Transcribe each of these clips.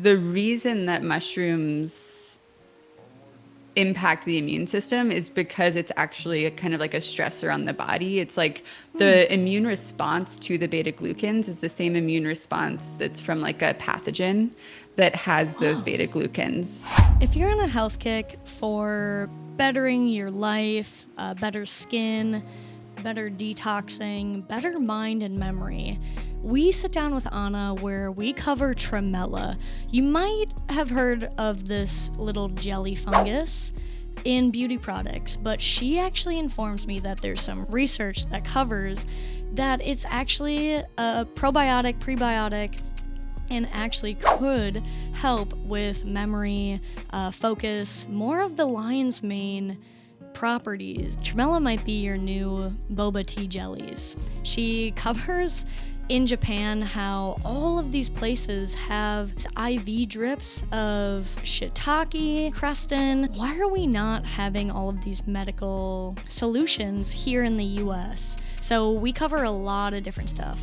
the reason that mushrooms impact the immune system is because it's actually a kind of like a stressor on the body. It's like Hmm. the immune response to the beta glucans is the same immune response that's from like a pathogen that has those Wow. beta glucans. If you're on a health kick for bettering your life, better skin, better detoxing, better mind and memory, we sit down with Anna where we cover Tremella. You might have heard of this little jelly fungus in beauty products, but she actually informs me that there's some research that covers that it's actually a probiotic, prebiotic, and actually could help with memory, focus, more of the lion's mane properties. Tremella might be your new boba tea jellies. She covers in Japan how all of these places have IV drips of shiitake, crestin. Why are we not having all of these medical solutions here in the US? So we cover a lot of different stuff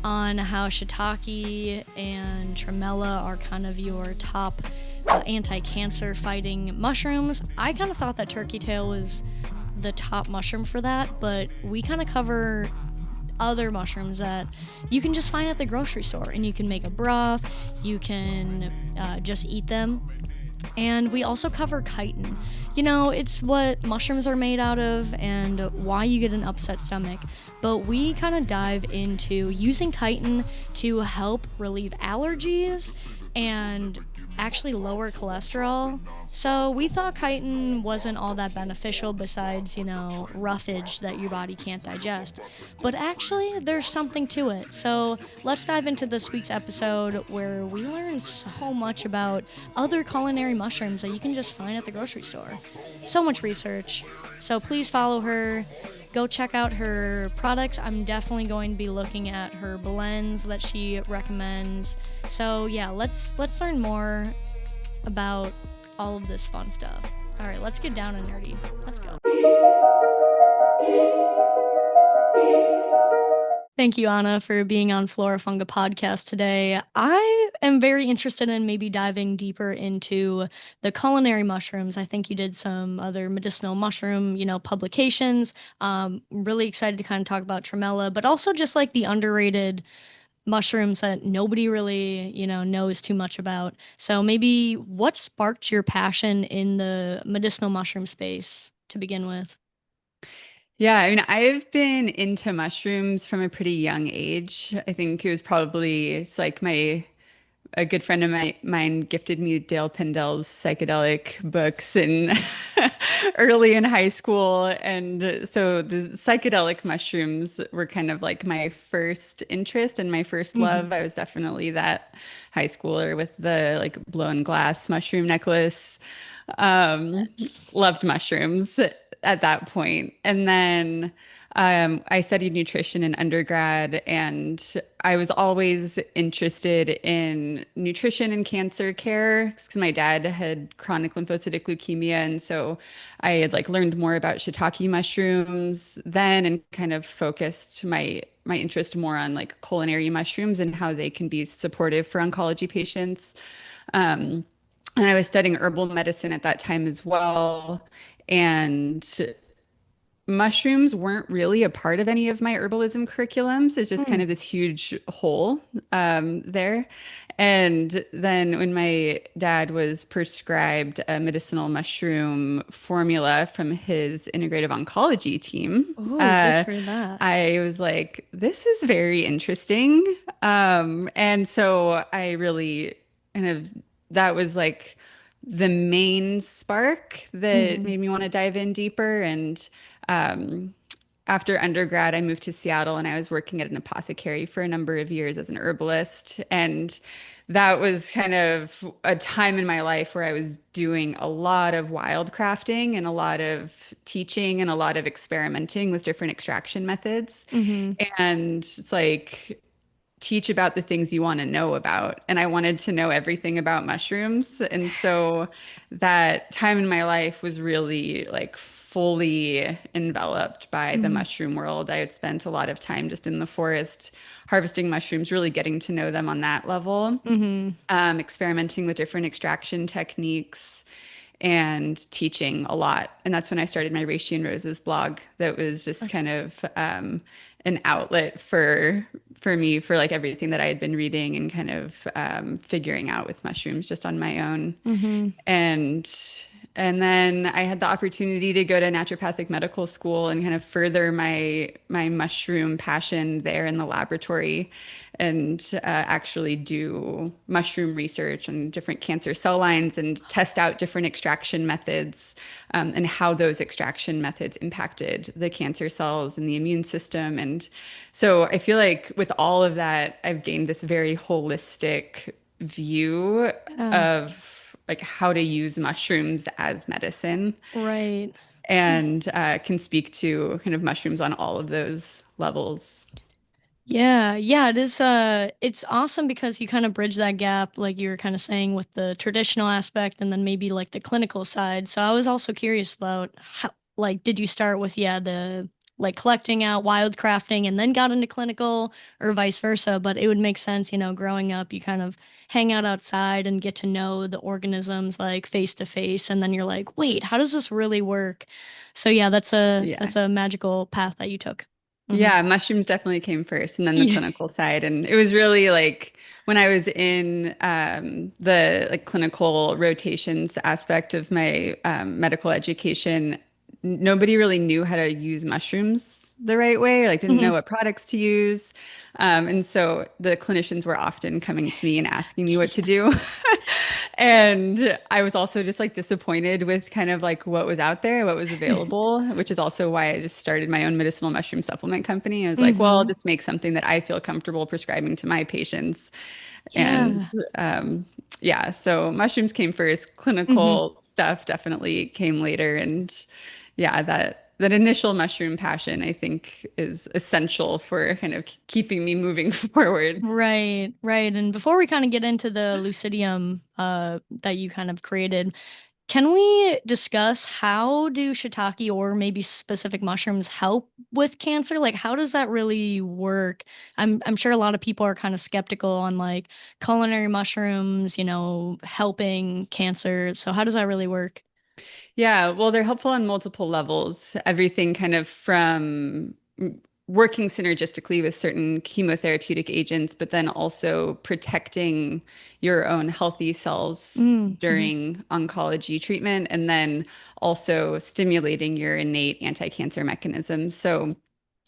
on how shiitake and tremella are kind of your top anti-cancer fighting mushrooms. I kind of thought that turkey tail was the top mushroom for that, but we kind of cover other mushrooms that you can just find at the grocery store, and you can make a broth, you can just eat them. And we also cover chitin. You know, it's what mushrooms are made out of and why you get an upset stomach. But we kind of dive into using chitin to help relieve allergies and actually lower cholesterol. So we thought chitin wasn't all that beneficial besides, roughage that your body can't digest. But actually, there's something to it. So let's dive into this week's episode where we learn so much about other culinary mushrooms that you can just find at the grocery store. So much research. So please follow her. Go check out her products. I'm definitely going to be looking at her blends that she recommends. So yeah, let's learn more about all of this fun stuff. All right, let's get down and nerdy. Let's go. Thank you, Anna, for being on Flora Funga podcast today. I am very interested in maybe diving deeper into the culinary mushrooms. I think you did some other medicinal mushroom, publications. Really excited to kind of talk about tremella, but also just like the underrated mushrooms that nobody really, knows too much about. So maybe what sparked your passion in the medicinal mushroom space to begin with? Yeah, I mean, I've been into mushrooms from a pretty young age. I think it was probably, it's like a good friend of mine gifted me Dale Pendel's psychedelic books in early in high school. And so the psychedelic mushrooms were kind of like my first interest and my first Mm-hmm. love. I was definitely that high schooler with the like blown glass mushroom necklace. Um, Yes. Loved mushrooms at that point. And then I studied nutrition in undergrad, and I was always interested in nutrition and cancer care because my dad had chronic lymphocytic leukemia. And so I had like learned more about shiitake mushrooms then and kind of focused my interest more on like culinary mushrooms and how they can be supportive for oncology patients. Um, and I was studying herbal medicine at that time as well. And mushrooms weren't really a part of any of my herbalism curriculums. It's just kind Mm. of this huge hole there. And then when my dad was prescribed a medicinal mushroom formula from his integrative oncology team, Oh, good for that. I was like, this is very interesting. And so I really kind of, that was like the main spark that Mm-hmm. made me want to dive in deeper. And um, after undergrad, I moved to Seattle and I was working at an apothecary for a number of years as an herbalist. And that was kind of a time in my life where I was doing a lot of wild crafting and a lot of teaching and a lot of experimenting with different extraction methods. Mm-hmm. And it's like, teach about the things you want to know about. And I wanted to know everything about mushrooms. And so that time in my life was really like fully enveloped by the Hmm. mushroom world. I had spent a lot of time just in the forest harvesting mushrooms, really getting to know them on that level, Hmm. experimenting with different extraction techniques and teaching a lot. And that's when I started my Reishi and Roses blog. That was just Okay. kind of an outlet for me for like everything that I had been reading and kind of figuring out with mushrooms just on my own. Hmm. And and then I had the opportunity to go to naturopathic medical school and kind of further my mushroom passion there in the laboratory and actually do mushroom research on different cancer cell lines and test out different extraction methods and how those extraction methods impacted the cancer cells and the immune system. And so I feel like with all of that, I've gained this very holistic view Yeah. of like how to use mushrooms as medicine Right. and can speak to kind of mushrooms on all of those levels. Yeah, yeah, it is it's awesome because you kind of bridge that gap like you were kind of saying with the traditional aspect and then maybe like the clinical side. So I was also curious about how like did you start with the like collecting out wild crafting and then got into clinical or vice versa, but it would make sense, growing up you kind of hang out outside and get to know the organisms like face to face and then you're like, "Wait, how does this really work?" So yeah, Yeah. that's a magical path that you took. Hmm. Yeah, mushrooms definitely came first and then the Yeah. clinical side. And it was really like when I was in the like clinical rotations aspect of my medical education, nobody really knew how to use mushrooms the right way, or like didn't know what products to use. And so the clinicians were often coming to me and asking me what to do. Yes. And I was also just like disappointed with kind of like what was out there, what was available, which is also why I just started my own medicinal mushroom supplement company. I was like, well, I'll Hmm. just make something that I feel comfortable prescribing to my patients. And Yeah. yeah, so mushrooms came first, Hmm. clinical stuff definitely came later. And yeah, that initial mushroom passion, I think, is essential for kind of keeping me moving forward. Right, right. And before we kind of get into the lucidium that you kind of created, can we discuss how do shiitake or maybe specific mushrooms help with cancer? Like how does that really work? I'm sure a lot of people are kind of skeptical on like culinary mushrooms, helping cancer. So how does that really work? Yeah, well, they're helpful on multiple levels. Everything kind of from working synergistically with certain chemotherapeutic agents, but then also protecting your own healthy cells Mm-hmm. during oncology treatment, and then also stimulating your innate anti-cancer mechanisms. So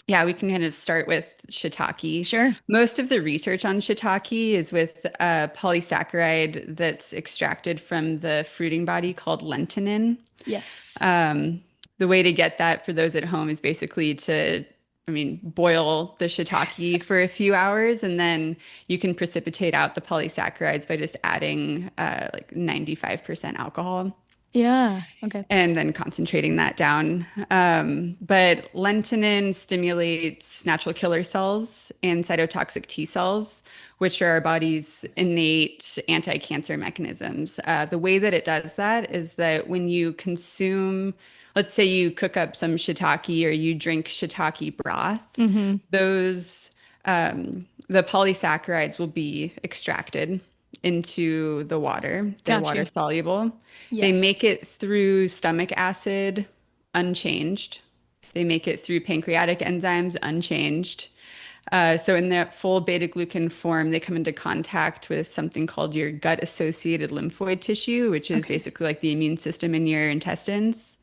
yeah, we can kind of start with shiitake. Sure. Most of the research on shiitake is with a polysaccharide that's extracted from the fruiting body called lentinin. Yes. Um, the way to get that for those at home is basically to, I mean, boil the shiitake for a few hours, and then you can precipitate out the polysaccharides by just adding like 95% alcohol Yeah. Okay. and then concentrating that down. But lentinin stimulates natural killer cells and cytotoxic T cells, which are our body's innate anti-cancer mechanisms. The way that it does that is that when you consume, let's say you cook up some shiitake or you drink shiitake broth, Mm-hmm. those the polysaccharides will be extracted into the water. They're Got water you. soluble. They Yes. make it through stomach acid unchanged. They make it through pancreatic enzymes unchanged. So in that full beta glucan form, they come into contact with something called your gut-associated lymphoid tissue, which is Okay. basically like the immune system in your intestines.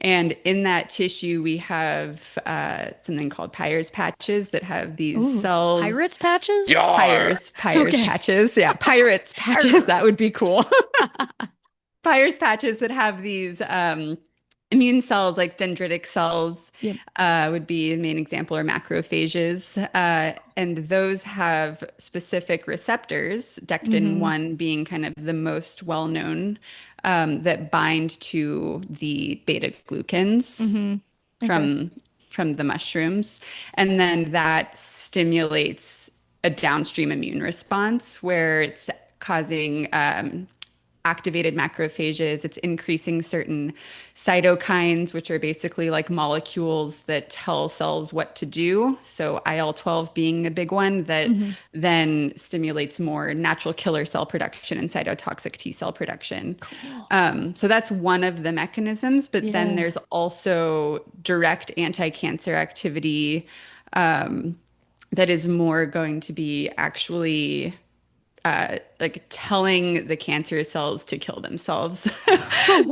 And in that tissue, we have something called Peyer's patches that have these Ooh, cells. pirates patches? Yar! Peyer's Okay. patches. Yeah, pirates patches. Arr. That would be cool. Peyer's patches that have these immune cells, like dendritic cells, Yep. would be a main example, or macrophages. And those have specific receptors, Mm-hmm. dectin-1 being kind of the most well-known, that bind to the beta glucans Mm-hmm. Okay. from from the mushrooms, and then that stimulates a downstream immune response where it's causing activated macrophages. It's increasing certain cytokines, which are basically like molecules that tell cells what to do. So IL-12 being a big one that Hmm. then stimulates more natural killer cell production and cytotoxic T cell production. Cool. So that's one of the mechanisms, but then Yeah. there's also direct anti-cancer activity that is more going to be actually like telling the cancer cells to kill themselves.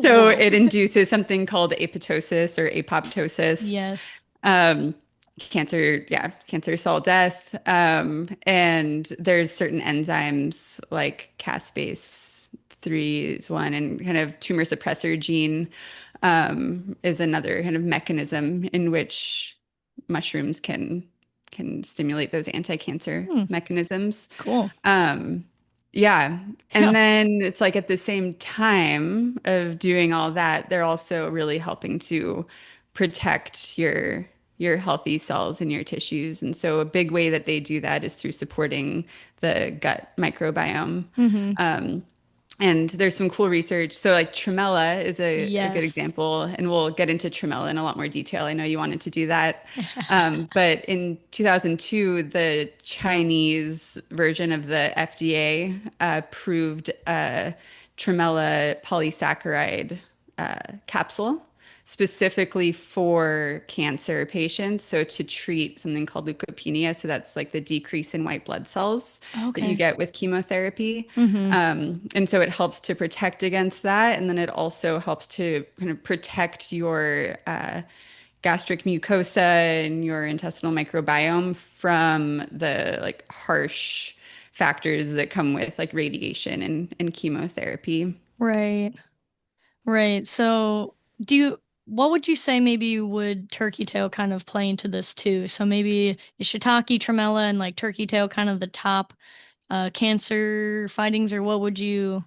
So Whoa. it induces something called apoptosis or apoptosis, Yes. um, cancer cell death. And there's certain enzymes like caspase 3 is one, and kind of tumor suppressor gene is another kind of mechanism in which mushrooms can stimulate those anti-cancer Hmm. mechanisms. Cool. Um, yeah. Yeah. And then it's like at the same time of doing all that, they're also really helping to protect your healthy cells in your tissues. And so a big way that they do that is through supporting the gut microbiome. Hmm. Um, and there's some cool research. So like Tremella is a good Yes. example, and we'll get into Tremella in a lot more detail. I know you wanted to do that. But in 2002, the Chinese version of the FDA approved a Tremella polysaccharide capsule specifically for cancer patients. So to treat something called leukopenia, so that's like the decrease in white blood cells that you Okay. get with chemotherapy. Hmm. And so it helps to protect against that. And then it also helps to kind of protect your gastric mucosa and your intestinal microbiome from the like harsh factors that come with like radiation and chemotherapy. Right. Right. So, what would you say maybe would turkey tail kind of play into this too? So maybe is shiitake, tremella, and like turkey tail kind of the top cancer fightings, or what would you?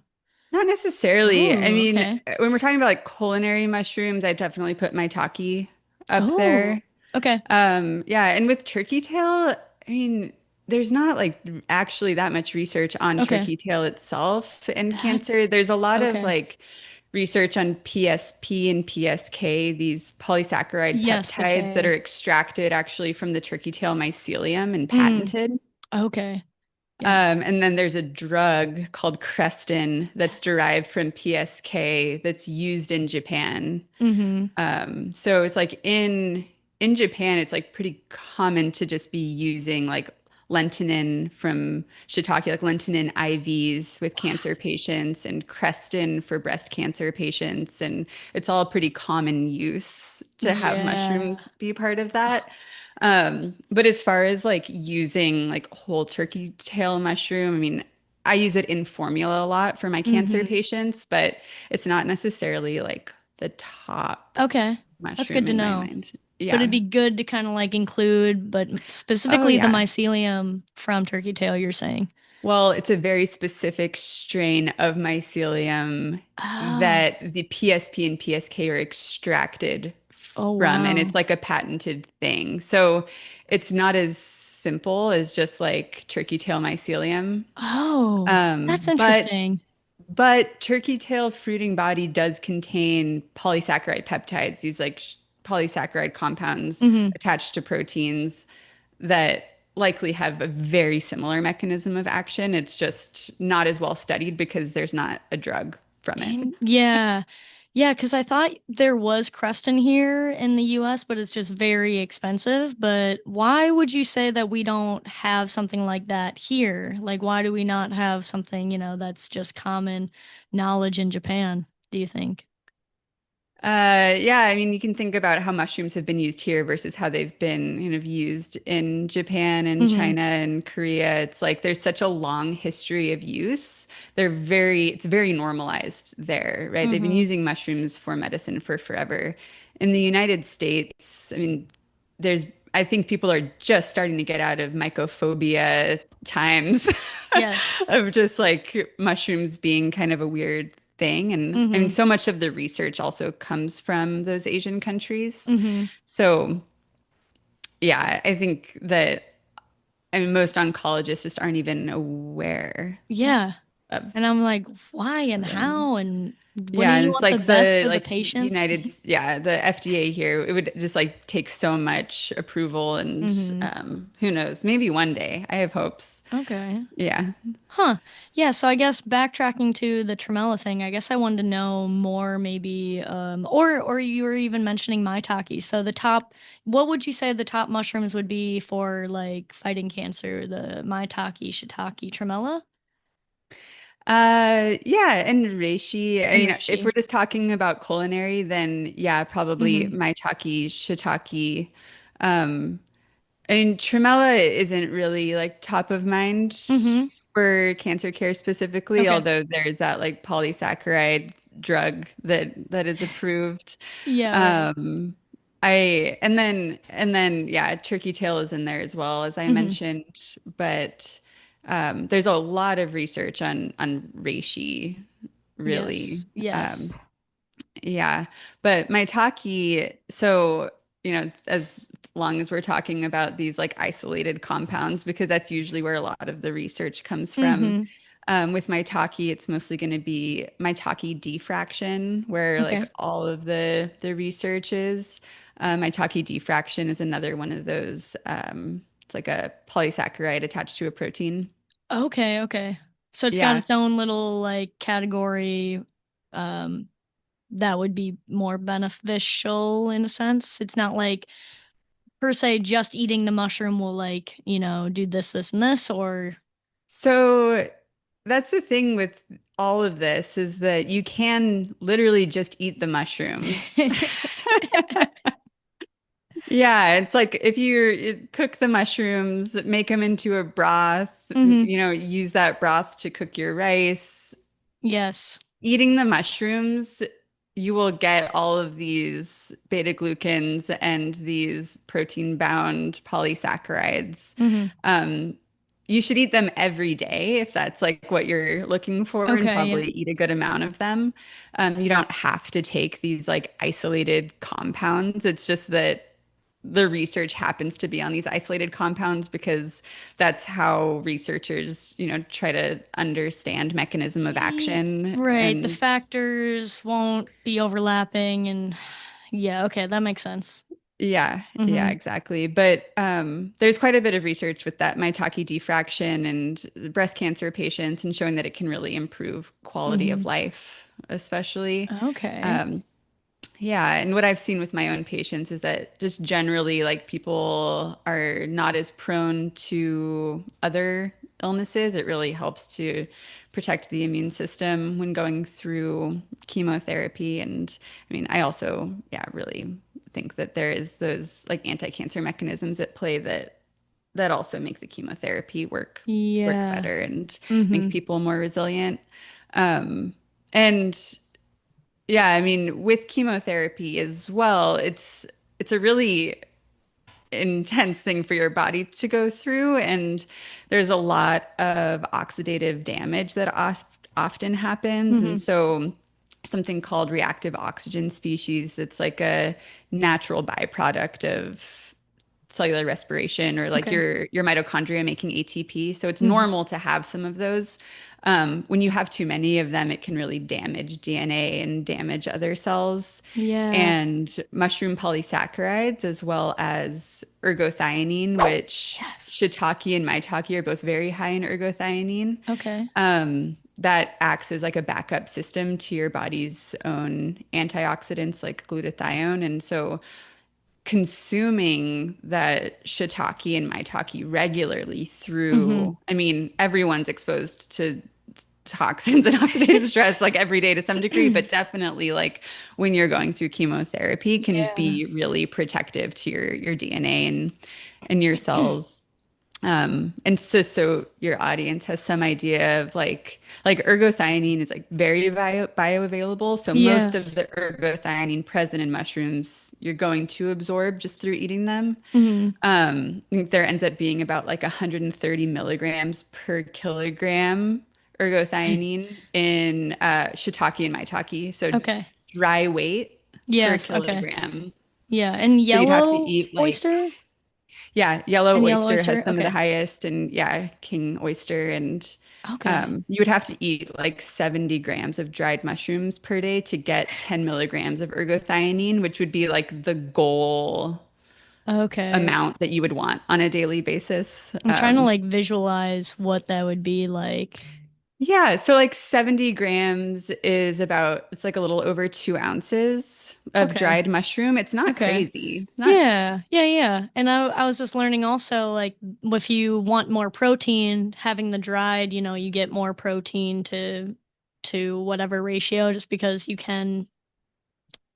Not necessarily. I Oh, mean, okay. when we're talking about like culinary mushrooms, I definitely put maitake up Oh, there. okay. Yeah, and with turkey tail, I mean, there's not like actually that much research on Okay. turkey tail itself and That's cancer. There's a lot of okay. like research on PSP and PSK, these polysaccharide Yes, the peptides that K. are extracted actually from the turkey tail mycelium and Mm, patented. okay. Yes. And then there's a drug called Crestin that's Yes. derived from PSK that's used in Japan. Mm-hmm. So it's like in Japan, it's like pretty common to just be using like lentinin from shiitake, like lentinin IVs with cancer patients and Crestin for breast cancer patients. And it's all pretty common use to have Yeah. mushrooms be part of that. But as far as like using like whole turkey tail mushroom, I mean, I use it in formula a lot for my cancer Mm-hmm. patients, but it's not necessarily like the top Okay. That's good mushroom to in my know. mind. But it'd Yeah. be good to kind of like include, but Oh, specifically the yeah. mycelium from turkey tail, you're saying. Well, it's a very specific strain of mycelium Oh. that the PSP and PSK are extracted Oh, from, and it's wow. like a patented thing. So it's not as simple as just like turkey tail mycelium. Oh, that's Um, but interesting. But turkey tail fruiting body does contain polysaccharide peptides, these like polysaccharide compounds Hmm. attached to proteins that likely have a very similar mechanism of action. It's just not as well studied because there's not a drug from it. And yeah. Yeah, because I thought there was Creston here in the US, but it's just very expensive. But why would you say that we don't have something like that here? Like, why do we not have something, that's just common knowledge in Japan, do you think? Yeah, I mean, you can think about how mushrooms have been used here versus how they've been kind of used in Japan and Hmm. China and Korea. It's like there's such a long history of use. It's very normalized there, right? They've been Hmm. using mushrooms for medicine for forever. In the United States, I mean, there's, I think people are just starting to get out of mycophobia times Yes. of just like mushrooms being kind of a weird thing. And I mean, Hmm. so much of the research also comes from those Asian countries. Hmm. So, yeah, I think that, I mean, most oncologists just aren't even aware Yeah. of And I'm like, why and them. how? And wouldn't Yeah, and you it's want the like best the for the like patient? yeah, the FDA here, it would just like take so much approval and Mm-hmm. who knows, maybe one day. I have hopes. Okay. Yeah. Huh. Yeah, so I guess backtracking to the Tremella thing, I guess I wanted to know more maybe or you were even mentioning maitake. So the top what would you say the top mushrooms would be for like fighting cancer? The maitake, shiitake, Tremella, Yeah, and reishi. I and mean, if we're reishi. just talking about culinary, then yeah, probably Mm-hmm. maitake, shiitake. Um, I mean, tremella isn't really like top of mind Mm-hmm. for cancer care specifically, Okay. although there's that like polysaccharide drug that is approved. Yeah, right. Um, and then yeah, turkey tail is in there as well, as I Mm-hmm. mentioned, but there's a lot of research on reishi, really. Yes. Yes. Yeah, but maitake, so, as long as we're talking about these like isolated compounds, because that's usually where a lot of the research comes from. Mm-hmm. With maitake, it's mostly going to be maitake diffraction, where like Okay. all of the research is. Maitake diffraction is another one of those. It's like a polysaccharide attached to a protein. Okay, okay. So it's got Yeah. its own little like category um that would be more beneficial in a sense. It's not like per se just eating the mushroom will like, do this, this, and this, or So that's the thing with all of this is that you can literally just eat the mushrooms. Yeah, it's like if you cook the mushrooms, make them into a broth, hmm use that broth to cook your rice. Yes. Eating the mushrooms, you will get all of these beta glucans and these protein-bound polysaccharides. hmm Um, you should eat them every day if that's like what you're looking for, and Okay, yeah. probably eat a good amount of them. You don't have to take these like isolated compounds. It's just that the research happens to be on these isolated compounds because that's how researchers, try to understand mechanism of action. Right. The And factors won't be overlapping and yeah, okay, that makes sense. yeah, yeah, hmm exactly. But there's quite a bit of research with that maitake diffraction and breast cancer patients, and showing that it can really improve quality of hmm life, especially. Okay. Um, Yeah, and what I've seen with my own patients is that just generally, like, people are not as prone to other illnesses. It really helps to protect the immune system when going through chemotherapy. And I mean, I also, yeah, really think that there is those like anti-cancer mechanisms at play that also make the chemotherapy work Yeah. better and make hmm people more resilient. Um, and yeah, I mean, with chemotherapy as well, it's a really intense thing for your body to go through, and there's a lot of oxidative damage that often happens, and hmm so something called reactive oxygen species that's like a natural byproduct of cellular respiration, or like Okay. your mitochondria making ATP. So it's hmm normal to have some of those. When you have too many of them, it can really damage DNA and damage other cells. Yeah. And mushroom polysaccharides, as well as ergothioneine, which Yes. shiitake and maitake are both very high in ergothioneine. Okay. That acts as like a backup system to your body's own antioxidants like glutathione. And so consuming that shiitake and maitake regularly hmm through, I mean, everyone's exposed to toxins and oxidative stress like every day to some degree, but definitely like when you're going through chemotherapy can Yeah. be really protective to your DNA and your cells. And so your audience has some idea of like ergothioneine is like very bioavailable. So Yeah. most of the ergothioneine present in mushrooms you're going to absorb just through eating them. hmm I think there ends up being about like 130 milligrams per kilogram ergothioneine in shiitake and maitake. So Okay. dry weight per Yes. Okay. kilogram. Yeah. And So you'd have to yellow eat like oyster? yeah, yellow And yellow oyster has oyster? some of the Okay. highest, and yeah, king oyster and Okay. You would have to eat like 70 grams of dried mushrooms per day to get 10 milligrams of ergothioneine, which would be like the goal Okay. amount that you would want on a daily basis. I'm trying to like visualize what that would be like. Yeah, so like 70 grams is about, it's like a little over 2 ounces of Okay. dried mushroom. It's not Okay. crazy. Not, Yeah, yeah, yeah. And I was just learning also, like, if you want more protein, having the dried, you get more protein to whatever ratio, just because you can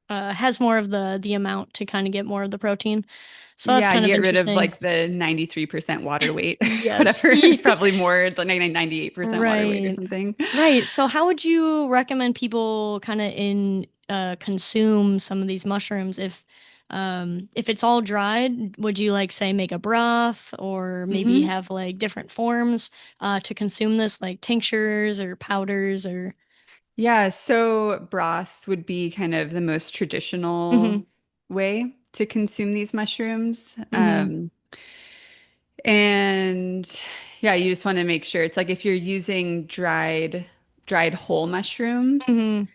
has more of the amount to kind of get more of the protein. So that's yeah, kind you of get rid of interesting. like the 93% water weight, Yes. whatever, probably more, like 98% water weight or Right. something. Right. So how would you recommend people kind of in consume some of these mushrooms if it's all dried, would you like say make a broth or maybe Hmm. have like different forms to consume this like tinctures or powders or Yeah, so broth would be kind of the most Mhm. traditional way to consume these mushrooms. Mhm. And yeah, you just want to make sure it's like if you're using dried whole mushrooms, Mhm.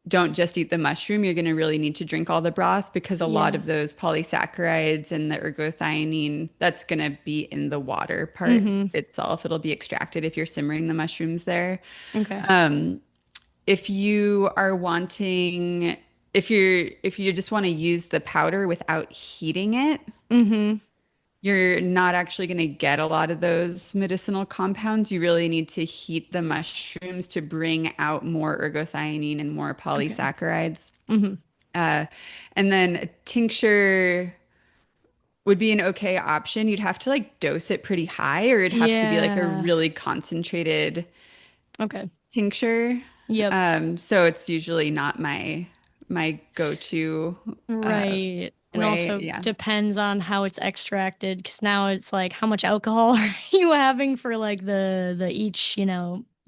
don't just eat the mushroom. You're going to really need to drink all the broth because a lot Yeah. of those polysaccharides and the ergothioneine, that's going to be in the water part Mhm. itself. It'll be extracted if you're simmering the mushrooms there. Okay. Um, if you are wanting, if you just want to use the powder without heating it, Mhm. you're not actually going to get a lot of those medicinal compounds. You really need to heat the mushrooms to bring out more ergothioneine and more Okay. polysaccharides. Mhm. Uh, and then a tincture would be an okay option. You'd have to like dose it pretty high, or it'd have to be like a Yeah. really concentrated Okay. tincture. Yep. So it's usually not my go-to uh, Right. And way. also Yeah. depends on how it's extracted, because now it's like how much alcohol are you having for like the each,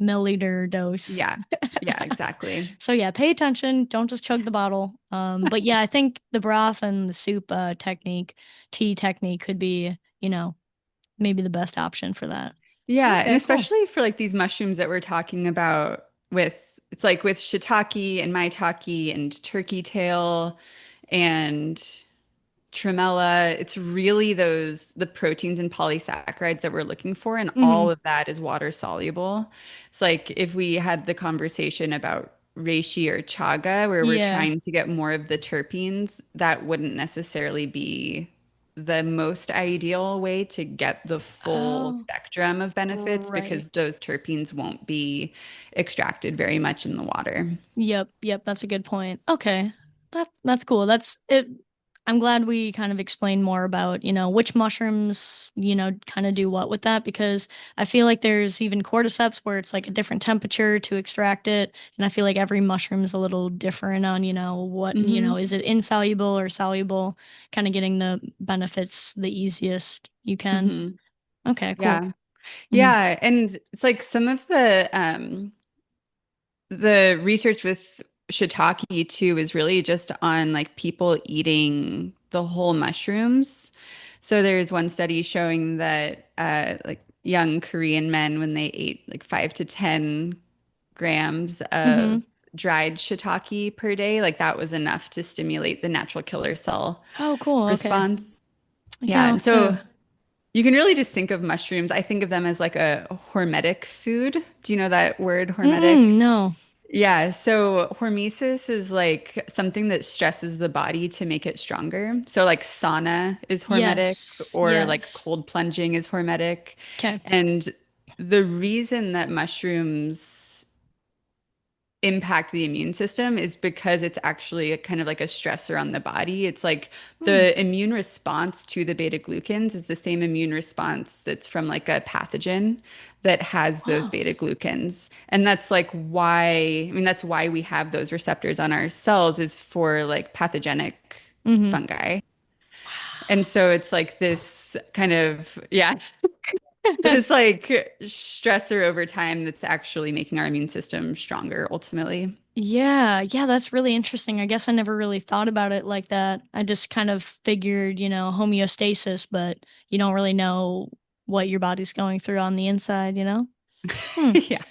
milliliter dose. Yeah. Yeah, exactly. So yeah, pay attention. Don't just chug the bottle. But yeah, I think the broth and the soup technique, tea technique could be, maybe the best option for that. Yeah, and Okay, cool. especially for like these mushrooms that we're talking about with it's like with shiitake and maitake and turkey tail and Tremella, it's really the proteins and polysaccharides that we're looking for, and Mm-hmm. all of that is water soluble. It's like if we had the conversation about reishi or chaga, where we're Yeah. trying to get more of the terpenes, that wouldn't necessarily be the most ideal way to get the full Oh, spectrum of benefits because right. those terpenes won't be extracted very much in the water. Yep, yep, that's a good point. Okay. That's cool. That's it. I'm glad we kind of explained more about, which mushrooms, kind of do what with that, because I feel like there's even cordyceps where it's like a different temperature to extract it. And I feel like every mushroom is a little different on, what, Hmm. is it insoluble or soluble, kind of getting the benefits the easiest you can. Hmm. Okay, cool. Yeah. Hmm. Yeah, and it's like some of the research with shiitake too is really just on like people eating the whole mushrooms. So there's one study showing that like young Korean men when they ate like 5 to 10 grams Hmm. of dried shiitake per day, like that was enough to stimulate the natural killer cell Oh, cool. Okay. response. Yeah, Yeah, I'll and have so to. you can really just think of mushrooms. I think of them as like a hormetic food. Do you know that word, hormetic? No. Yeah, so hormesis is like something that stresses the body to make it stronger. So like sauna is hormetic Yes. or like Yes. cold plunging is hormetic. Okay. And the reason that mushrooms impact the immune system is because it's actually a kind of like a stressor on the body. It's like Hmm. the immune response to the beta glucans is the same immune response that's from like a pathogen that has those Wow. beta glucans. And that's like why, I mean, that's why we have those receptors on our cells is for like pathogenic Mm-hmm. fungi. And so it's like this kind of, yeah, this like stressor over time that's actually making our immune system stronger ultimately. Yeah, yeah, that's really interesting. I guess I never really thought about it like that. I just kind of figured, homeostasis, but you don't really know what your body's going through on the inside, you know? Hmm. Yeah.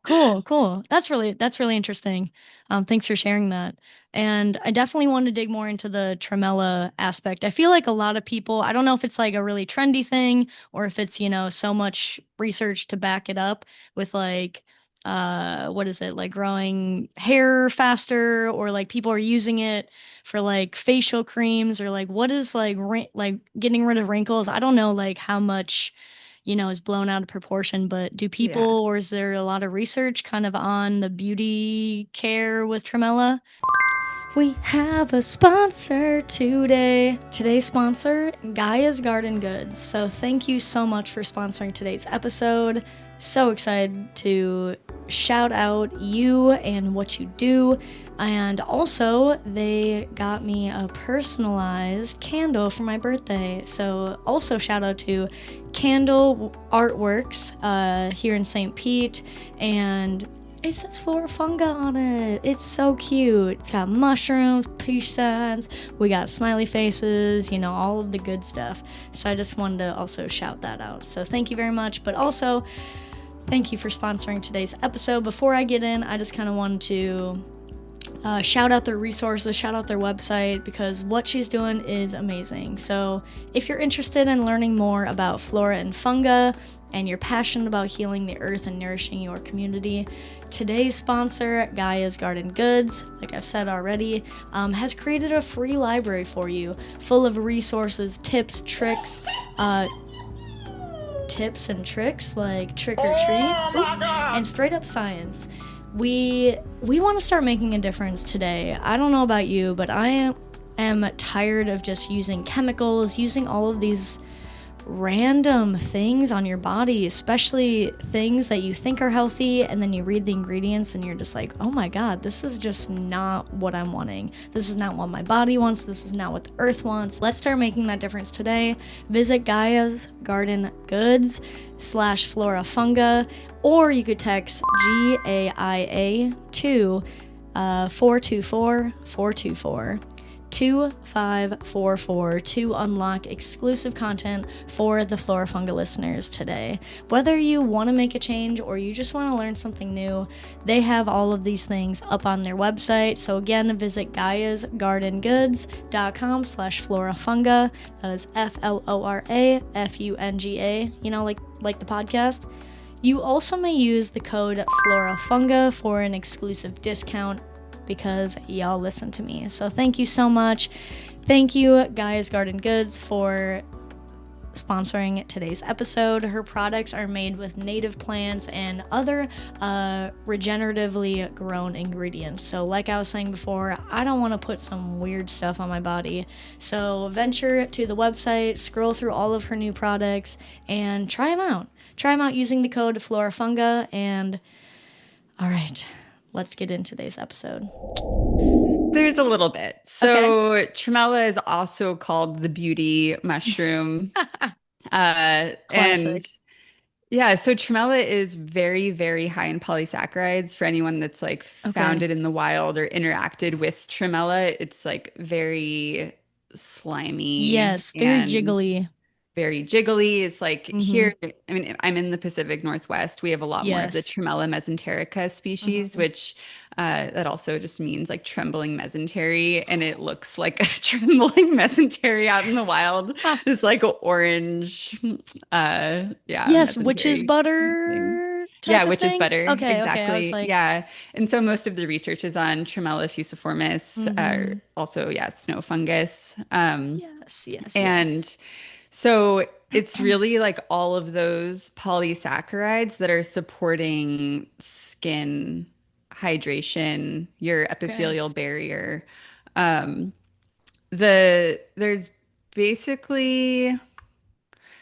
Cool, cool. That's really interesting. Thanks for sharing that. And I definitely want to dig more into the tremella aspect. I feel like a lot of people, I don't know if it's like a really trendy thing or if it's, so much research to back it up with like what is it? Like growing hair faster or like people are using it for like facial creams or like what is like like getting rid of wrinkles. I don't know like how much is blown out of proportion. But do people, Yeah. or is there a lot of research kind of on the beauty care with Tremella? We have a sponsor today. Today's sponsor, Gaia's Garden Goods. So thank you so much for sponsoring today's episode. So excited to shout out you and what you do. And also, they got me a personalized candle for my birthday. So also shout out to Candle Artworks here in St. Pete. And it says Flora Funga on it. It's so cute. It's got mushrooms, peace signs, we got smiley faces, all of the good stuff. So I just wanted to also shout that out. So thank you very much. But also, thank you for sponsoring today's episode. Before I get in, I just kind of wanted to shout out their resources, shout out their website, because what she's doing is amazing. So if you're interested in learning more about flora and funga, and you're passionate about healing the earth and nourishing your community, today's sponsor, Gaia's Garden Goods, like I've said already, has created a free library for you full of resources, tips, tricks, like trick or treat, and straight up science. We want to start making a difference today. I don't know about you, but I am tired of just using chemicals, using all of these random things on your body, especially things that you think are healthy, and then you read the ingredients and you're just like, oh my god, this is just not what I'm wanting. This is not what my body wants. This is not what the earth wants. Let's start making that difference today. Visit Gaia's Garden Goods /Flora Funga, or you could text GAIA to 424 2544 to unlock exclusive content for the Flora Funga listeners today. Whether you want to make a change or you just want to learn something new, they have all of these things up on their website. So again, visit gaiasgardengoods.com /Flora Funga. That is FLORAFUNGA, like the podcast. You also may use the code Flora Funga for an exclusive discount, because y'all listen to me. So thank you so much. Thank you, Gaia's Garden Goods, for sponsoring today's episode. Her products are made with native plants and other regeneratively grown ingredients. So like I was saying before, I don't want to put some weird stuff on my body. So venture to the website, scroll through all of her new products, and try them out. Try them out using the code FloraFunga. And all right, let's get into today's episode. There's a little bit. Okay. So Tremella is also called the beauty mushroom. And Classic. yeah, so Tremella is very, very high in polysaccharides. For anyone that's like found Okay. it in the wild or interacted with Tremella, it's like very slimy Yes, very and jiggly. very jiggly. It's like Mm-hmm. here, I mean, I'm in the Pacific Northwest. We have a lot more of the Yes. Tremella mesenterica species, Mm-hmm. which that also just means like trembling mesentery, and it looks like a trembling mesentery out in the wild. Ah, This like orange, yeah, yes, witch's mesentery thing. butter Yeah, type of witch's thing. butter, Okay, okay. I was exactly. like, Yeah, and so most of the research is on Tremella fusiformis, mm-hmm. also yeah, snow fungus. Yes, yes, yes. And so it's really like all of those polysaccharides that are supporting skin hydration, your Okay. epithelial barrier. Um, there's basically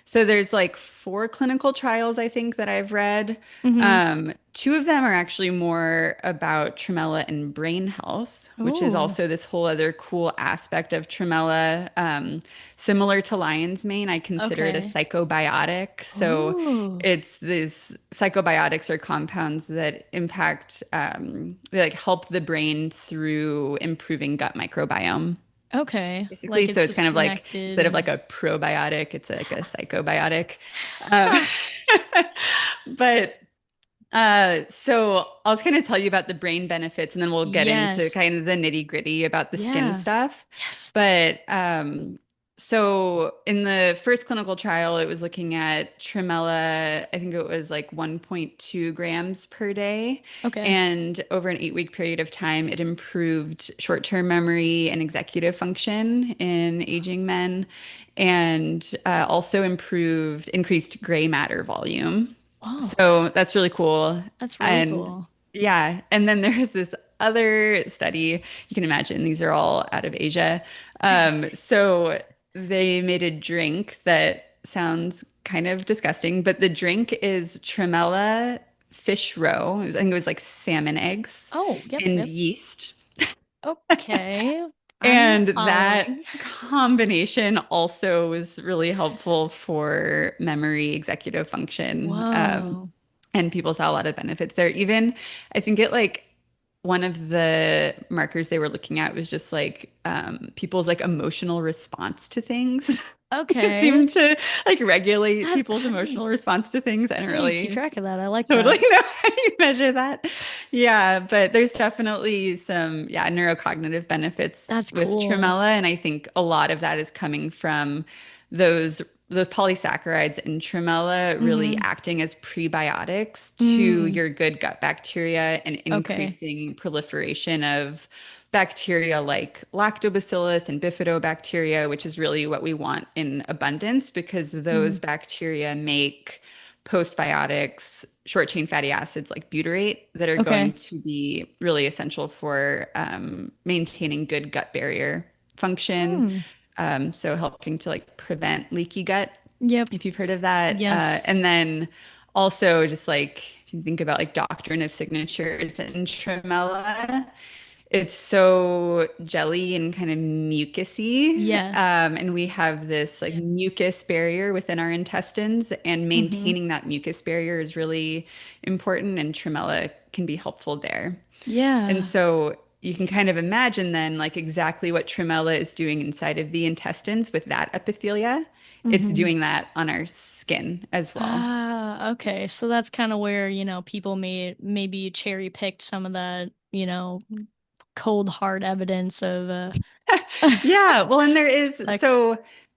so there's like four clinical trials, I think, that I've read. Mm-hmm. Two of them are actually more about tremella and brain health, which is Ooh. also this whole other cool aspect of tremella. Similar to lion's mane, I consider it a Okay. psychobiotic. So Ooh. it's these psychobiotics are compounds that impact, they like help the brain through improving gut microbiome Okay. basically. Like So it's it's just kind of like instead of connected. like a probiotic, it's like a psychobiotic. Um, but So I'll kind of tell you about the brain benefits and then we'll get into Yes. kind of the nitty-gritty about the skin Yeah. stuff. Yes. But so in the first clinical trial, it was looking at Tremella, I think it was like 1.2 grams per day. Okay. And over an 8-week period of time, it improved short-term memory and executive function in aging men and also increased gray matter volume. Oh, So that's really cool. that's really And cool. yeah, and then there's this other study. You can imagine these are all out of Asia. So they made a drink that sounds kind of disgusting, but the drink is Tremella fish roe. I think it was like salmon eggs Oh, yep, and yep. yeast. Okay. I'm And that following. combination also was really helpful for memory, executive function. Whoa. And people saw a lot of benefits there. Even, I think it like one of the markers they were looking at was just like people's like emotional response to things. It Okay. seemed to like regulate people's How do you emotional response to things. I don't how do you keep really track of that? I like totally that. know how you measure that. Yeah, but there's definitely some, yeah, neurocognitive benefits That's with cool. tremella, and I think a lot of that is coming from those polysaccharides in tremella really Mm-hmm. acting as prebiotics to Mm. your good gut bacteria and Okay. increasing proliferation of bacteria like lactobacillus and bifidobacteria, which is really what we want in abundance because Mm. those bacteria make postbiotics, short chain fatty acids like butyrate that are going Okay. to be really essential for maintaining good gut barrier function. Mm. So helping to like prevent leaky gut, Yep. if you've heard of that. Yes. And then also just like if you think about like doctrine of signatures and tremella, it's so jelly and kind of mucusy. Yes. And we have this like mucus barrier within our intestines, and Mm-hmm. maintaining that mucus barrier is really important, and tremella can be helpful there. And Yeah. so you can kind of imagine then like exactly what tremella is doing inside of the intestines with that epithelia. It's Mm-hmm. doing that on our skin as well. Ah, okay. So that's kind of where, people maybe cherry picked some of the, cold hard evidence of Yeah, well, and sex.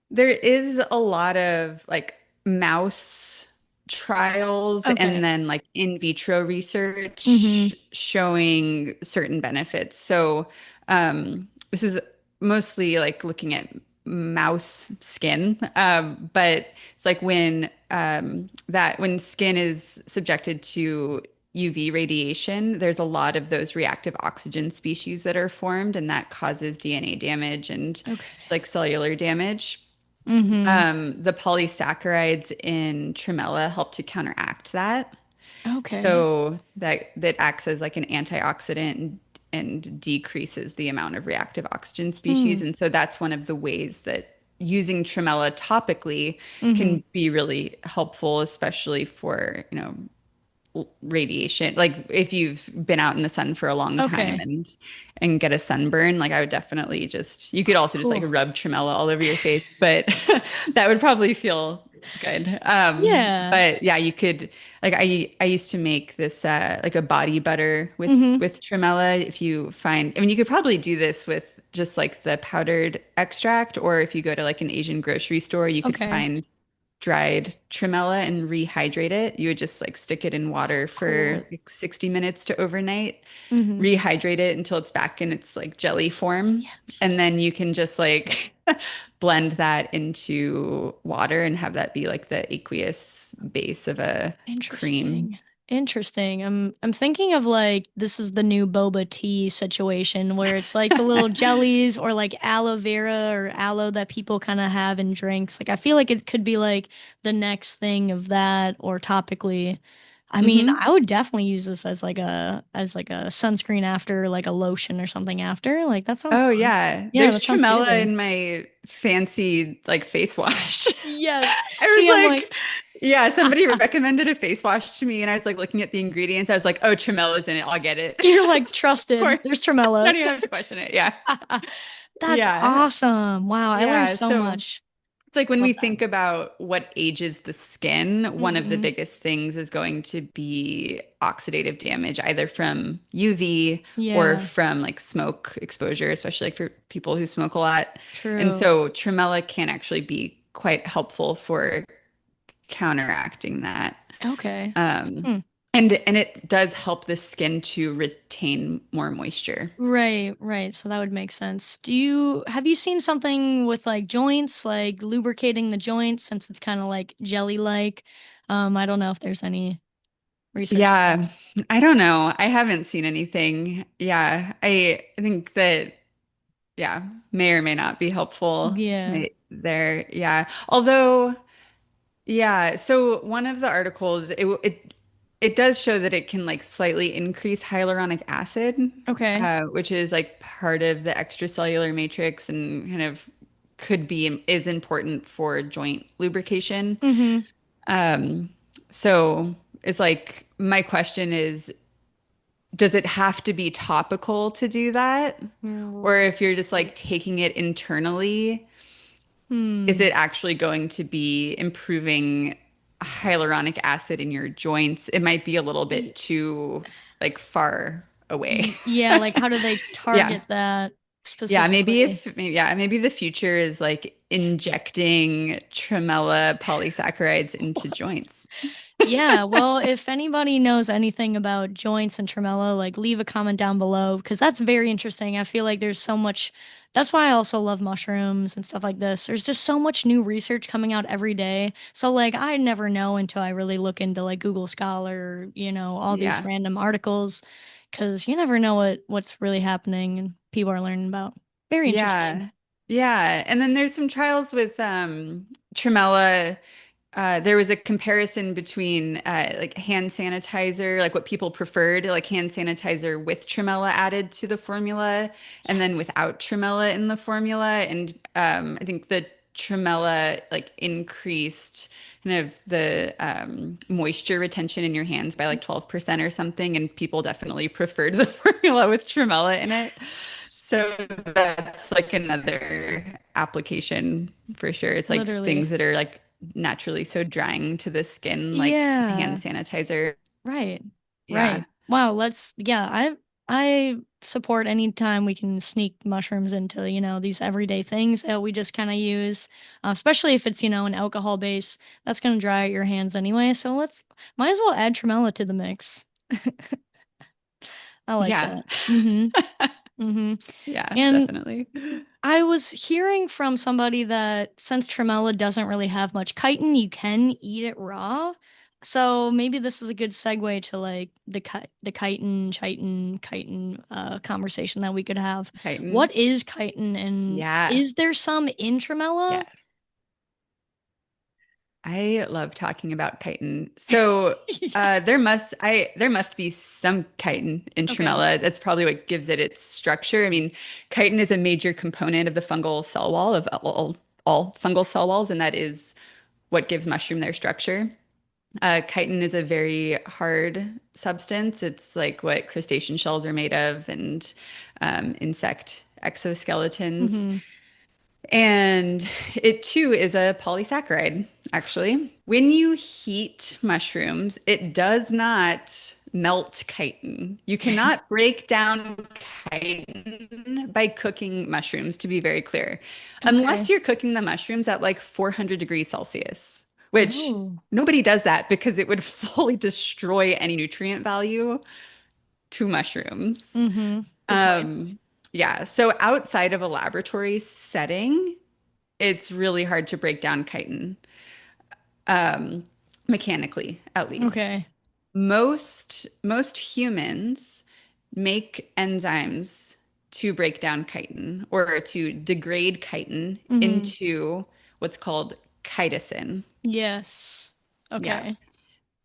there is a lot of like mouse trials and Okay. then like in vitro Mm-hmm. research showing certain benefits. So, this is mostly like looking at mouse skin, but it's like when skin is subjected to UV radiation, there's a lot of those reactive oxygen species that are formed, and that causes DNA damage and Okay. just like cellular damage. Mm-hmm. The polysaccharides in Tremella help to counteract that. Okay. So that acts as like an antioxidant and decreases the amount of reactive oxygen species. Hmm. And so that's one of the ways that using Tremella topically Mm-hmm. can be really helpful, especially for, radiation. Like if you've been out in the sun for a long time Okay. and get a sunburn, like I would definitely just you could Oh, also just like cool. rub Tremella all over your face, but that would probably feel good. Yeah. But yeah, you could like I used to make this like a body butter Mm-hmm. with Tremella. If you find, I mean, you could probably do this with just like the powdered extract, or if you go to like an Asian grocery store, you could Okay. find dried tremella and rehydrate it. You would just like stick it in water Cool. for like 60 minutes to overnight, Mm-hmm. rehydrate it until it's back in its like jelly form. Yes. And then you can just like blend that into water and have that be like the aqueous base of a cream. Interesting. Interesting. I'm thinking of like this is the new boba tea situation where it's like the little jellies or like aloe vera or aloe that people kind of have in drinks. Like I feel like it could be like the next thing of that or topically. I mean, Hmm. I would definitely use this as like a sunscreen after like a lotion or something after. Like that sounds Oh fun. yeah. Yeah, There's that sounds tremella soothing. in my fancy like face wash. Yes. I was See, I'm like like, yeah, somebody recommended a face wash to me and I was like looking at the ingredients. I was like, oh, tremella's in it. I'll get it. you're like Of trusted. course. There's Not Tremella. even have to question it. Yeah. That's Yeah. awesome. Wow, I learned Yeah. so So much. It's like when we Love that. think about what ages the skin, one of the Hmm. biggest things is going to be oxidative damage, either from UV or Yeah, from like smoke exposure, especially like for people who smoke a lot. And true. so Tremella can actually be quite helpful for counteracting that. Okay. Um, Hmm. and it does help the skin to retain more moisture. Right, right. So that would make sense. Have you seen something with like joints, like lubricating the joints since it's kind of like jelly-like? I don't know if there's any research on that. Yeah, I don't know. I haven't seen anything. Yeah, I think that yeah, may or may not be helpful Yeah. there. Yeah. Although, yeah, so one of the articles it does show that it can like slightly increase hyaluronic acid, Okay. which is like part of the extracellular matrix and kind of could be is important for joint lubrication. Mm-hmm. Um, so it's like my question is, does it have to be topical to do that? Or if you're just like Right. taking it internally, is Hmm. it actually going to be improving hyaluronic acid in your joints? It might be a little Y- bit too like far away. Yeah, like how do they Yeah. target that Yeah, specifically? maybe the future is like injecting tremella polysaccharides into joints. Yeah, well, if anybody knows anything about joints and tremolo, like leave a comment down below because that's very interesting. I feel like there's so much. That's why I also love mushrooms and stuff like this. There's just so much new research coming out every day. So like I never know until I really look into like Google Scholar, all these Yeah. random articles because you never know what's really happening and people are learning about. Very interesting. Yeah. Yeah. And then there's some trials with tremella. There was a comparison between like hand sanitizer, like what people preferred, like hand sanitizer with tremella added to the formula, and then Yes. without tremella in the formula. And I think the tremella like increased kind of the moisture retention in your hands by like 12% or something, and people definitely preferred the formula with tremella in it. So that's like another application for sure. It's like Literally. things that are like naturally so drying to the skin, like hand Yeah. sanitizer. Right. Yeah. Right. Wow, yeah, I support any time we can sneak mushrooms into, these everyday things that we just kind of use. Especially if it's, an alcohol base, that's gonna dry out your hands anyway. So might as well add tremella to the mix. I like Yeah. that. Mm-hmm. Mm-hmm. Yeah, And definitely. I was hearing from somebody that since tremella doesn't really have much chitin, you can eat it raw. So maybe this is a good segue to like the chitin conversation that we could have. Chitin. What is chitin and Yeah. is there some in tremella? Yes. I love talking about chitin. So Yes. there must be some chitin in Okay. Tremella. That's probably what gives it its structure. I mean, chitin is a major component of the fungal cell wall of all fungal cell walls, and that is what gives mushroom their structure. Chitin is a very hard substance. It's like what crustacean shells are made of and insect exoskeletons. Mm-hmm. And it too is a polysaccharide, actually. When you heat mushrooms, it does not melt chitin. You cannot break down chitin by cooking mushrooms, to be very clear, unless Okay. you're cooking the mushrooms at like 400 degrees Celsius, which Oh. nobody does that because it would fully destroy any nutrient value to mushrooms. Mm-hmm. Good point. Um, yeah, so outside of a laboratory setting, it's really hard to break down chitin, um, mechanically, at least. Okay. Most humans make enzymes to break down chitin or to degrade chitin Mm-hmm. into what's called chitosan. Yes. Yeah. Okay.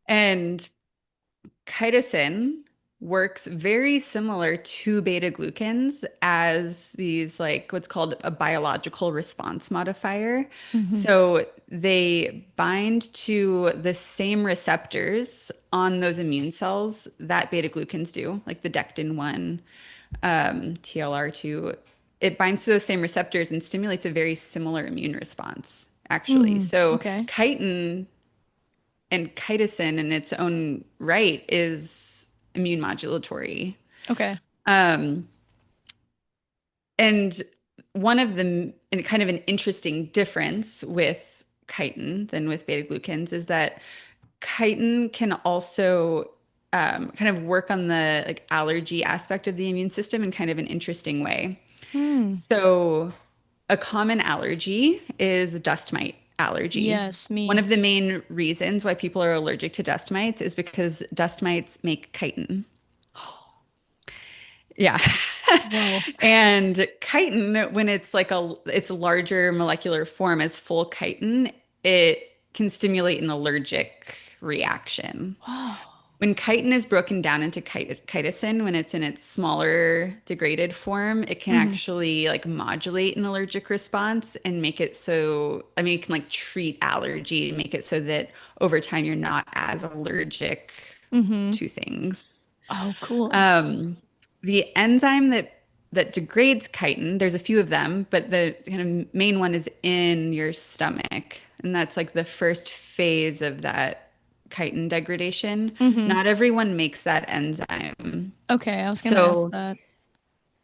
And chitosan works very similar to beta glucans as these like what's called a biological response modifier. Mm-hmm. So they bind to the same receptors on those immune cells that beta glucans do, like the dectin 1, TLR2. It binds to those same receptors and stimulates a very similar immune response actually. Mm, So okay. chitin and chitosan in its own right is immune modulatory. Okay. Um, and one of the and kind of an interesting difference with chitin than with beta glucans is that chitin can also kind of work on the like allergy aspect of the immune system in kind of an interesting way. Hmm. So, a common allergy is dust mite allergy. Yes, One me. of the main reasons why people are allergic to dust mites is because dust mites make chitin. Yeah. Whoa. And chitin, when it's like its larger molecular form as full chitin, it can stimulate an allergic reaction. Whoa. When chitin is broken down into chitosan, when it's in its smaller degraded form, it can Mm-hmm. actually like modulate an allergic response and make it so, I mean, it can like treat allergy and make it so that over time you're not as allergic Mm-hmm. to things. Oh, cool. Um, the enzyme that degrades chitin, there's a few of them, but the kind of main one is in your stomach, and that's like the first phase of that chitin degradation. Mm-hmm. Not everyone makes that enzyme. Okay, I was gonna ask So, that.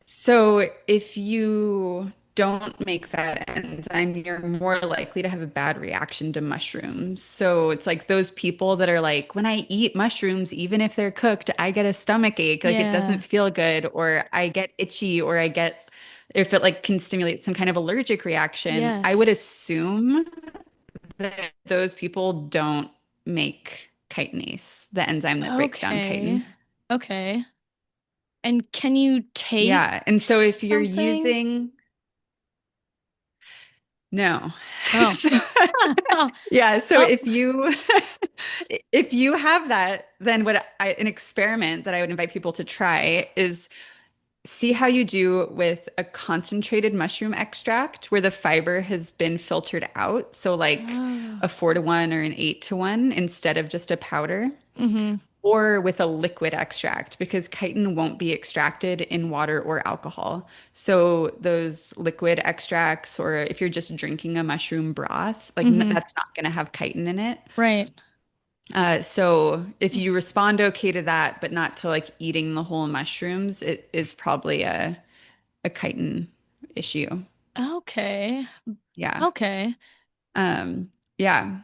so if you don't make that enzyme, you're more likely to have a bad reaction to mushrooms. So it's like those people that are like, when I eat mushrooms, even if they're cooked, I get a stomach ache, like it Yeah. doesn't feel good, or I get itchy, or I get if it like can stimulate some kind of allergic reaction. I would Yes. assume that those people don't make chitinase, the enzyme that breaks down Okay. chitin. Okay. And can you take Yeah. And so if you're something? using no. Oh. So, yeah, so Oh. if you if you have that, then an experiment that I would invite people to try is see how you do with a concentrated mushroom extract where the fiber has been filtered out. So like Oh. a 4-to-1 or an 8-to-1 instead of just a powder. Mm-hmm. Or with a liquid extract because chitin won't be extracted in water or alcohol. So those liquid extracts, or if you're just drinking a mushroom broth, like Mm-hmm. that's not going to have chitin in it. Right. So if you respond okay to that, but not to like eating the whole mushrooms, it is probably a chitin issue. Okay. Yeah. Okay. Um, yeah.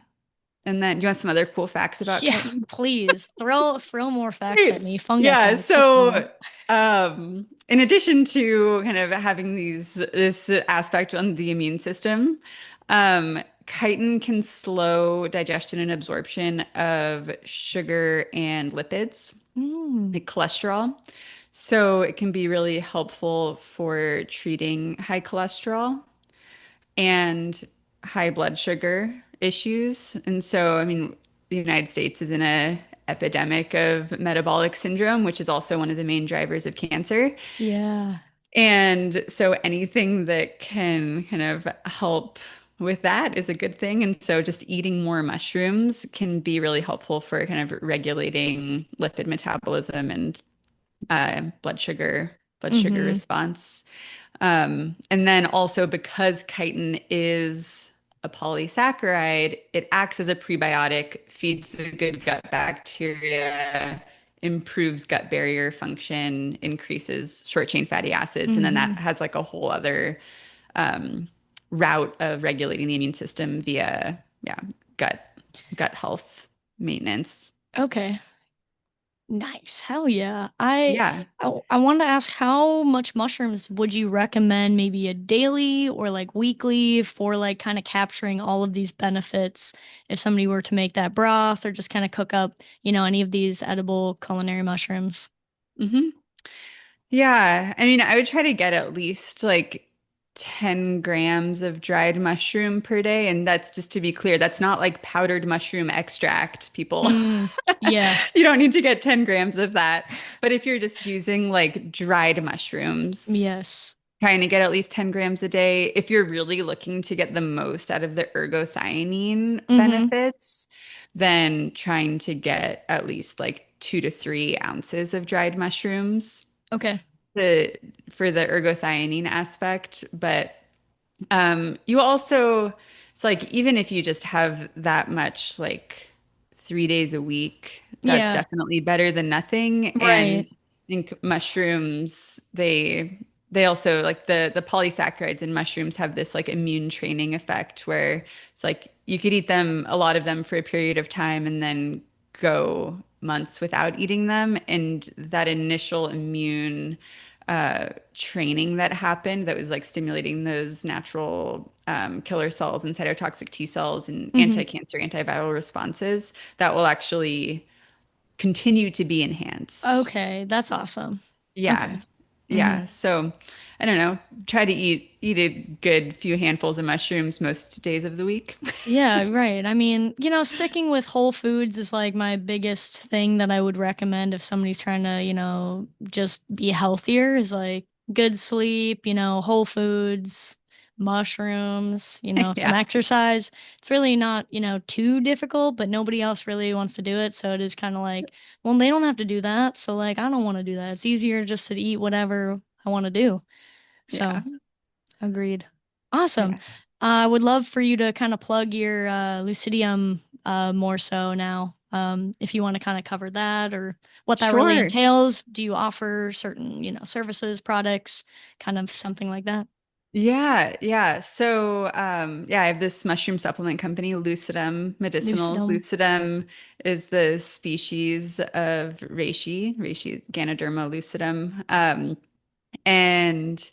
And then do you want some other cool facts about Yeah, chitin? please throw more facts Great. at me. Fungi Yeah, facts. Let's go. so in addition to kind of having this aspect on the immune system, chitin can slow digestion and absorption of sugar and lipids, Mm. like cholesterol. So it can be really helpful for treating high cholesterol and high blood sugar issues. And so, I mean, the United States is in a epidemic of metabolic syndrome, which is also one of the main drivers of cancer. Yeah. And so anything that can kind of help with that is a good thing. And so just eating more mushrooms can be really helpful for kind of regulating lipid metabolism and blood sugar Mm-hmm. response. And then also because chitin is a polysaccharide, it acts as a prebiotic, feeds the good gut bacteria, improves gut barrier function, increases short chain fatty acids, and then that Mm-hmm. has like a whole other um, route of regulating the immune system via gut gut health maintenance. Okay. Nice. Hell yeah. Yeah. I wanted to ask how much mushrooms would you recommend maybe a daily or like weekly for like kind of capturing all of these benefits if somebody were to make that broth or just kind of cook up, any of these edible culinary mushrooms? hmm Yeah, I mean, I would try to get at least like 10 grams of dried mushroom per day. And that's just to be clear, that's not like powdered mushroom extract, people. Mm, yeah. You don't need to get 10 grams of that. But if you're just using like dried mushrooms, Yes. trying to get at least 10 grams a day, if you're really looking to get the most out of the ergothioneine Mm-hmm. benefits, then trying to get at least like 2 to 3 ounces of dried mushrooms Okay. the for the ergothioneine aspect, but you also it's like even if you just have that much, like 3 days a week, that's Yeah. definitely better than nothing. And Right. I think mushrooms, they also like the polysaccharides in mushrooms have this like immune training effect where it's like you could eat them, a lot of them for a period of time and then go months without eating them. And that initial immune training that happened that was like stimulating those natural killer cells and cytotoxic T cells and Hmm. anti-cancer, antiviral responses that will actually continue to be enhanced. Okay, that's awesome. Yeah. Okay. Hmm. Yeah. So I don't know, try to eat a good few handfuls of mushrooms most days of the week. Yeah, right. I mean, sticking with whole foods is like my biggest thing that I would recommend if somebody's trying to, just be healthier is like good sleep, whole foods, mushrooms, some Yeah. exercise. It's really not, too difficult, but nobody else really wants to do it. So it is kind of like, well, they don't have to do that. So like, I don't want to do that. It's easier just to eat whatever I want to do. So Yeah. agreed. Awesome. Yeah. I would love for you to kind of plug your Lucidium more so now. If you want to kind of cover that or what that really Sure. entails. Do you offer certain, services, products, kind of something like that? Yeah, yeah. So, yeah, I have this mushroom supplement company, Lucidum Medicinals. Lucidum. Lucidum is the species of reishi, Ganoderma lucidum. And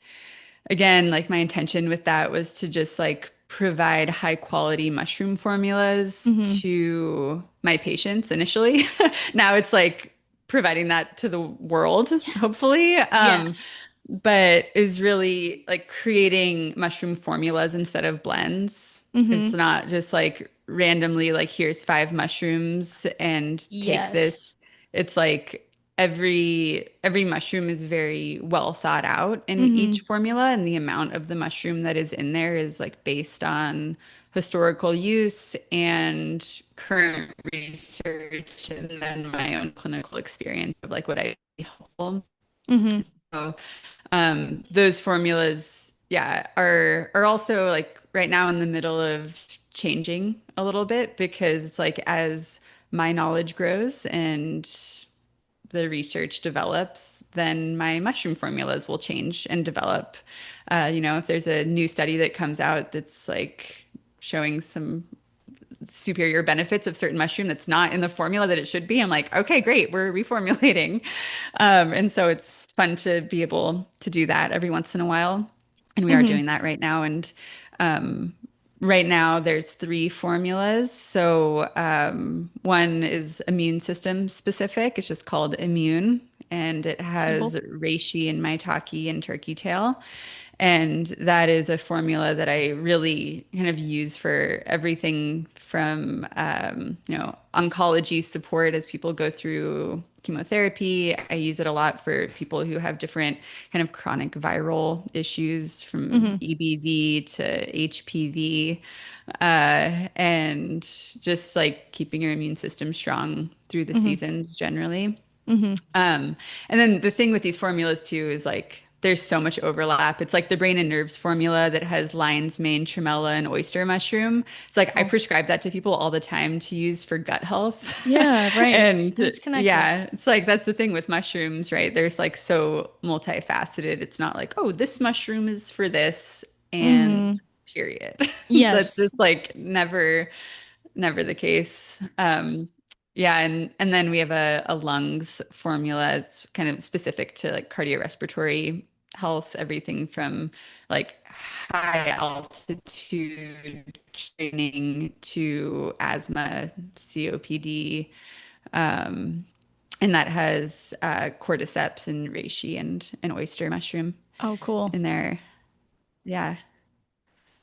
again, like my intention with that was to just like provide high quality mushroom formulas Mm-hmm. to my patients initially. Now it's like providing that to the world, Yes. hopefully. Yes. But is really like creating mushroom formulas instead of blends. It's Mm-hmm. not just like randomly like here's five mushrooms and take this. Yes. It's like every mushroom is very well thought out in each Mm-hmm. formula, and the amount of the mushroom that is in there is like based on historical use and current research and then my own clinical experience of like what I helpful. Mm-hmm. So those formulas, yeah, are also like right now in the middle of changing a little bit because it's like as my knowledge grows and the research develops, then my mushroom formulas will change and develop. If there's a new study that comes out that's like showing some superior benefits of certain mushroom that's not in the formula that it should be, I'm like, okay, great, we're reformulating. And so it's fun to be able to do that every once in a while. And we are Mm-hmm. doing that right now. And um, right now there's three formulas. So one is immune system specific. It's just called Immune. And it has Simple. reishi and maitake and turkey tail. And that is a formula that I really kind of use for everything from, oncology support as people go through chemotherapy. I use it a lot for people who have different kind of chronic viral issues from Mm-hmm. EBV to HPV, and just like keeping your immune system strong through the Mm-hmm. seasons generally. Mm-hmm. And then the thing with these formulas too is like there's so much overlap. It's like the brain and nerves formula that has lion's mane, tremella, and oyster mushroom. It's like I Oh. prescribe that to people all the time to use for gut health. Yeah, right. And It's connected. yeah, it's like that's the thing with mushrooms, right? There's like so multifaceted. It's not like, oh, this mushroom is for this and Mm-hmm. period. That's Yes. just like never the case. Yeah, and then we have a lungs formula. It's kind of specific to like cardiorespiratory health, everything from like high altitude training to asthma, COPD, um, and that has cordyceps and reishi and oyster mushroom Oh, cool. in there. Yeah.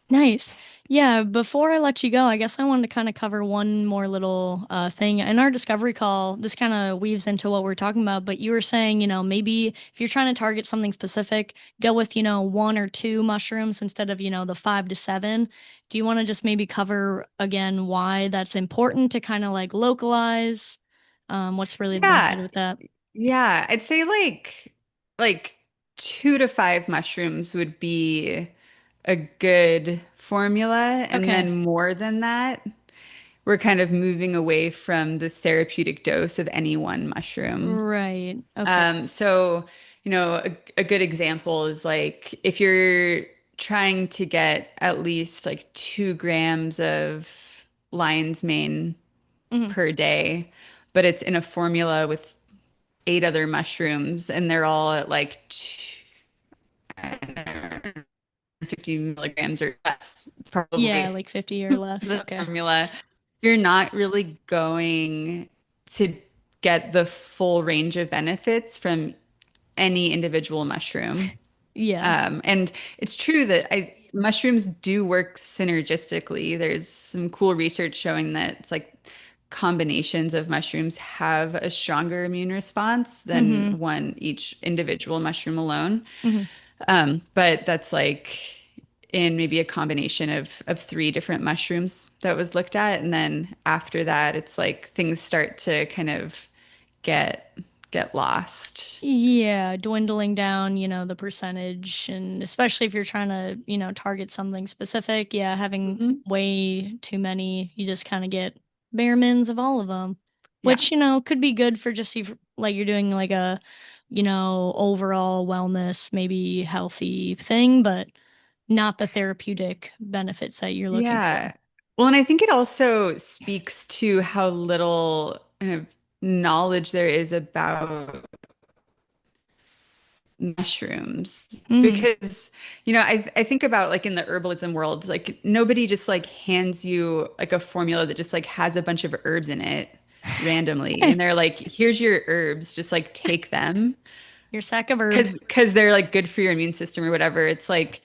Nice. Yeah, before I let you go, I guess I wanted to kind of cover one more little thing. In our discovery call, this kind of weaves into what we're talking about, but you were saying, maybe if you're trying to target something specific, go with, one or two mushrooms instead of, the 5 to 7. Do you want to just maybe cover again why that's important to kind of like localize? What's really the benefit Yeah. with that? Yeah, I'd say like 2 to 5 mushrooms would be a good formula. And Okay. then more than that, we're kind of moving away from the therapeutic dose of any one mushroom. Right. Okay. So, a good example is like if you're trying to get at least like 2 grams of lion's mane Hmm. per day, but it's in a formula with 8 other mushrooms and they're all at like 50 milligrams or less, Yeah, probably like 50 or less. the Okay. formula, you're not really going to get the full range of benefits from any individual mushroom. Yeah. And it's true that mushrooms do work synergistically. There's some cool research showing that it's like combinations of mushrooms have a stronger immune response than Hmm. one each individual mushroom alone. Hmm. But that's like in maybe a combination of 3 different mushrooms that was looked at, and then after that, it's like things start to kind of get get lost. Yeah, dwindling down, the percentage, and especially if you're trying to, target something specific, yeah, having Mhm. way too many, you just kind of get bare mins of all of them, Yeah. which, could be good for just if, like you're doing like a, overall wellness, maybe healthy thing, but not the therapeutic benefits that you're looking for. Yeah. Well, and I think it also speaks to how little kind of knowledge there is about mushrooms. Hmm. Because, I think about like in the herbalism world, like nobody just like hands you like a formula that just like has a bunch of herbs in it randomly. And they're like, here's your herbs, just like take them. Your sack of herbs. Because they're like good for your immune system or whatever. It's like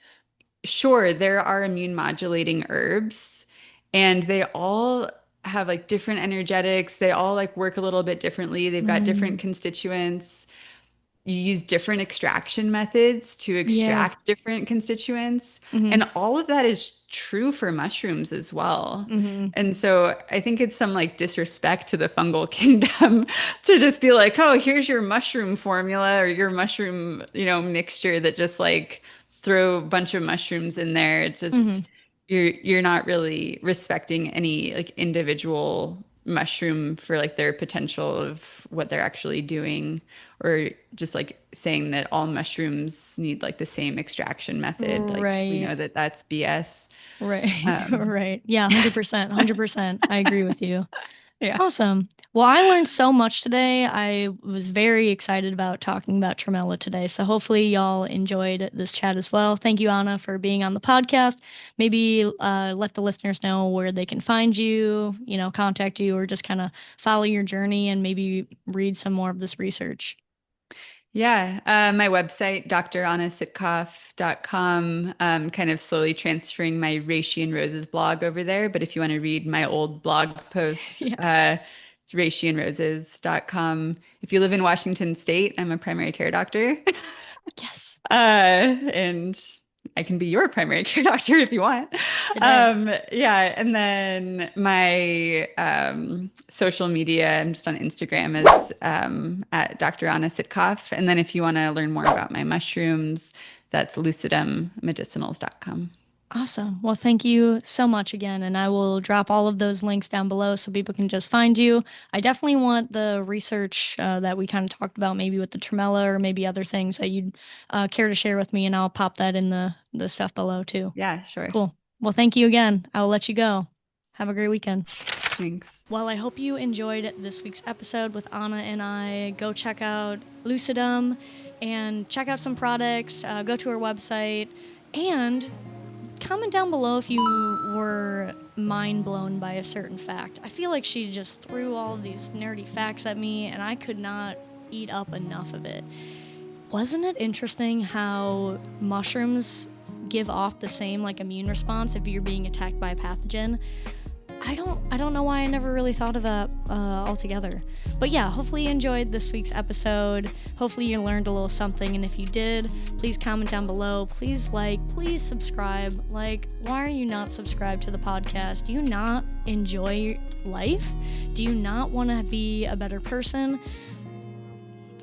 sure, there are immune modulating herbs, and they all have like different energetics. They all like work a little bit differently. They've got different Mm, constituents. You use different extraction methods to yeah. extract different constituents. Hmm. And all of that is true for mushrooms as well. Hmm. And so I think it's some like disrespect to the fungal kingdom to just be like, oh, here's your mushroom formula or your mushroom, mixture that just like throw a bunch of mushrooms in there. It just Hmm. you're not really respecting any like individual mushroom for like their potential of what they're actually doing or just like saying that all mushrooms need like the same extraction method. Like we Right. know that that's BS. Right. Um, Right. Yeah, 100%. 100%. I agree with you. yeah. Awesome. Well, I learned so much today. I was very excited about talking about Tremella today. So hopefully y'all enjoyed this chat as well. Thank you, Anna, for being on the podcast. Maybe let the listeners know where they can find you, contact you, or just kind of follow your journey and maybe read some more of this research. Yeah, my website, drannasitkoff.com, kind of slowly transferring my Reishi and Roses blog over there. But if you want to read my old blog posts, Yes. it's reishiandroses.com. If you live in Washington State, I'm a primary care doctor. Yes. And I can be your primary care doctor if you want. Today. Yeah, and then my social media, I'm just on Instagram is at Dr. Anna Sitkoff. And then if you want to learn more about my mushrooms, that's lucidummedicinals.com. Awesome. Well, thank you so much again. And I will drop all of those links down below so people can just find you. I definitely want the research that we kind of talked about, maybe with the tremella or maybe other things that you'd care to share with me. And I'll pop that in the stuff below too. Yeah, sure. Cool. Well, thank you again. I will let you go. Have a great weekend. Thanks. Well, I hope you enjoyed this week's episode with Anna and I. Go check out Lucidum and check out some products. Go to our website and comment down below if you were mind blown by a certain fact. I feel like she just threw all of these nerdy facts at me and I could not eat up enough of it. Wasn't it interesting how mushrooms give off the same like immune response if you're being attacked by a pathogen? I don't know why I never really thought of that altogether. But yeah, hopefully you enjoyed this week's episode. Hopefully you learned a little something, and if you did, please comment down below. Please like, please subscribe. Like, why are you not subscribed to the podcast? Do you not enjoy life? Do you not want to be a better person?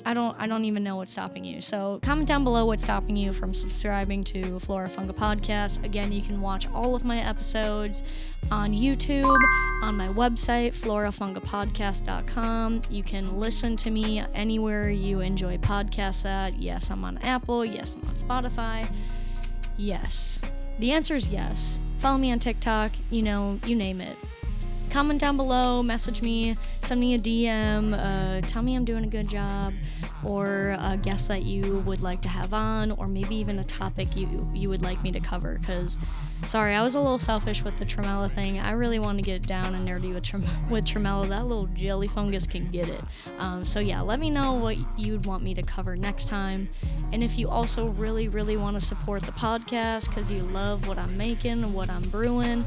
I don't even know what's stopping you. So comment down below what's stopping you from subscribing to Flora Funga Podcast. Again, you can watch all of my episodes on YouTube, on my website, florafungapodcast.com. You can listen to me anywhere you enjoy podcasts at. Yes, I'm on Apple. Yes, I'm on Spotify. Yes. The answer is yes. Follow me on TikTok, you name it. Comment down below, message me, send me a DM, tell me I'm doing a good job, or a guest that you would like to have on, or maybe even a topic you would like me to cover, because, sorry, I was a little selfish with the Tremella thing. I really want to get down and nerdy with Tremella. That little jelly fungus can get it. So yeah, let me know what you'd want me to cover next time. And if you also really, really want to support the podcast because you love what I'm making, what I'm brewing,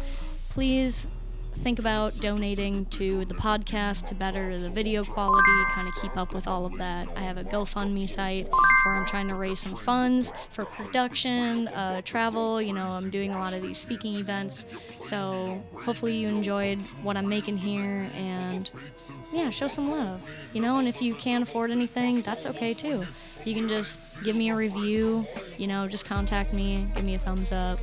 please think about donating to the podcast to better the video quality, kind of keep up with all of that. I have a GoFundMe site where I'm trying to raise some funds for production, travel. I'm doing a lot of these speaking events. So hopefully you enjoyed what I'm making here, and yeah, show some love. And if you can't afford anything, that's okay too. You can just give me a review, just contact me, give me a thumbs up.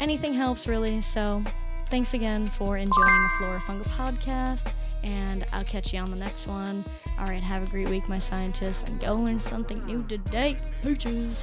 Anything helps, really. So thanks again for enjoying the Flora Funga Podcast, and I'll catch you on the next one. All right, have a great week, my scientists, and go learn something new today. Peaches.